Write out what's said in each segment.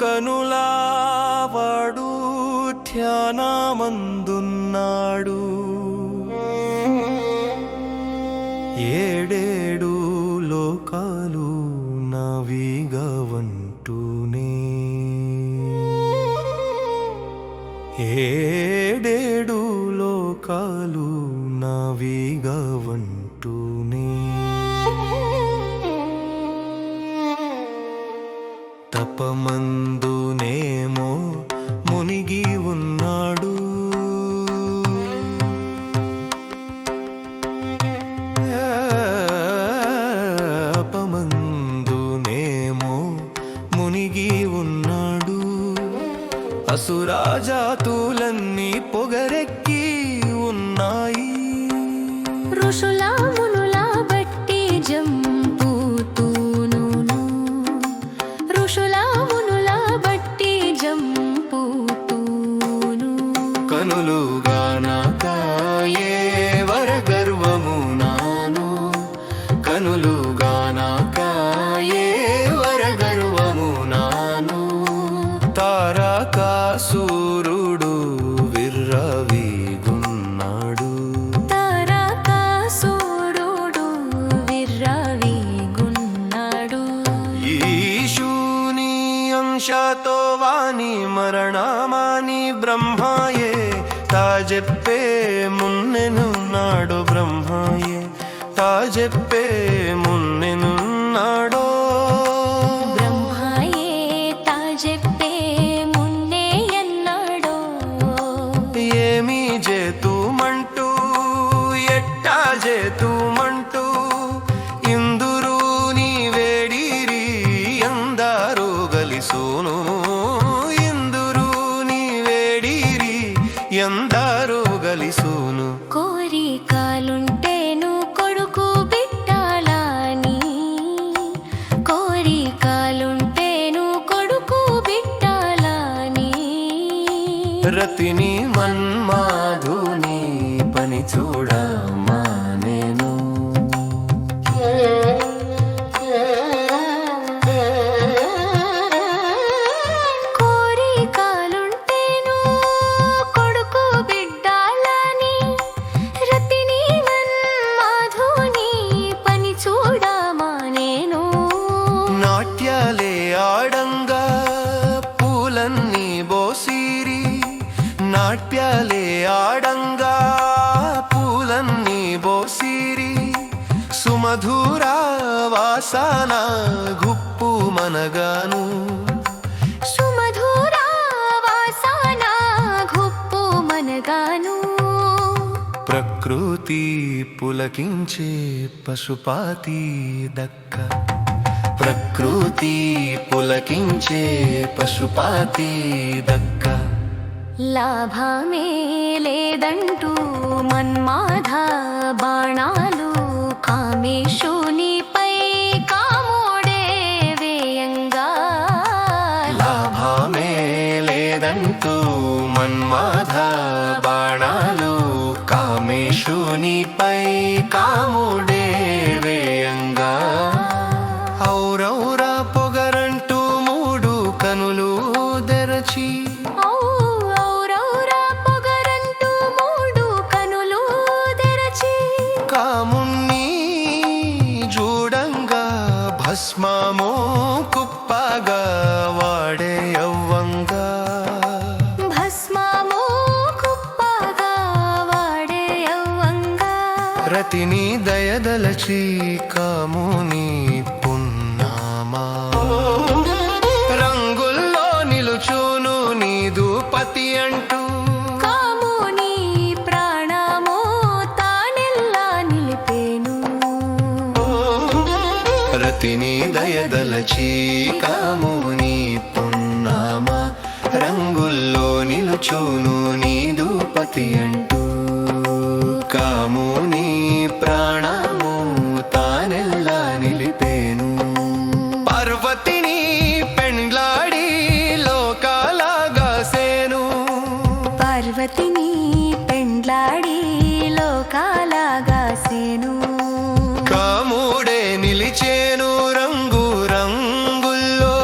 కనులావాడు ధ్యానమందున్నాడు ఏడేడు లోకాలు నావిగవంటూనే ఏడేడు లోకాలు నావిగవంటూనే తపమందునేమో మునిగి ఉన్నాడు తపమందునేమో మునిగి ఉన్నాడు అసురాజాతులన్నీ పొగరెక్కి ఉన్నాయి ఋషుల మునుల బట్టి జంపుతూను ఋషుల మునుల బట్టి జంపుతూను కనులుగానక ఏ వర గర్వము నాను కనులుగానక ఏ వర గర్వము నాను తారకాసురుడు విర్రవీగున్నాడు తారకాసురుడు విర్రవీగున్నాడు ఈశూని అంశతో వాని మరణమాని బ్రహ్మాయే తాజెప్పే మున్నెనున్నాడు బ్రహ్మాయే తాజెప్పే మున్నెనున్నాడో బ్రహ్మాయే తాజెప్పే మున్నే ఎన్నాడో ఏమి జేతుమంటూ ఎట్టా జేతుమంటూ ఇందురు నీ వేడిరి ఎందారో గలిసోను ఇందురు నీ వేడిరి ఎందారో గలిసోను కోరికలుంటేను కొడుకు బిడ్డాలని కోరికలుంటేను కొడుకు బిడ్డాలని రతిని మన్మాధుని పని చూడమా నేను కోరికలుంటేను కొడుకు బిడ్డాలని రతిని మన్మధుని పని చూడమా నేను నాట్యాలే ఆడంగా పూలన్నీ బోసిరి నాట్యాలే ఆడంగా పూలన్నీ బోసిరి సుమధుర వాసన గుప్పు మనగాను సుమధుర వాసన గుప్పు మనగాను ప్రకృతి పులకించే పశుపాతి దక్క ప్రకృతి పులకించే పశుపాతి దక్క లాభమే లేదంటూ మన్మాధ బాణాలు కామేశునిపై కాముడే వేయంగా లాభమే లేదంటూ మన్మాధ బాణాలు కామేశునిపై కాముడే వేయంగా ఔరౌర పొగరంటూ మూడు కనులు తెరచి ఔరౌరా పొగరంటూ మూడు కనులు తెరచి కాముణ్ణి చూడంగా భస్మమో కుప్పగా వాడే యవ్వంగా భస్మము కుప్పగా వాడే యవ్వంగా రతిని దయదలచి కాముని పున్నామా రంగుల్లో నిలుచును నీదు పతి అంటూ కాముని ప్రాణము తానెల్లా నిలిపేను రతిని దయదలచి కాముని పున్నామా రంగుల్లో నిలుచును నీదు పతి అంటూ కాముని ప్రాణము తానెల్లా నిలిపేను పార్వతిని పెండ్లాడి లోకాలాగాసేను పార్వతిని పెండ్లాడి లోకాలాగాసేను నిలిచేను రంగు రంగుల్లో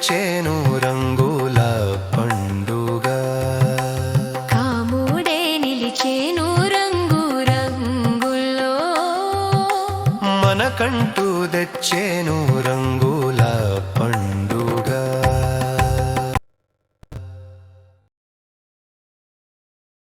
తెచ్చేను రంగుల పండుగ కాముడే నిలిచేను రంగు రంగుల్లో మనకంటూ తెచ్చేను రంగుల పండుగ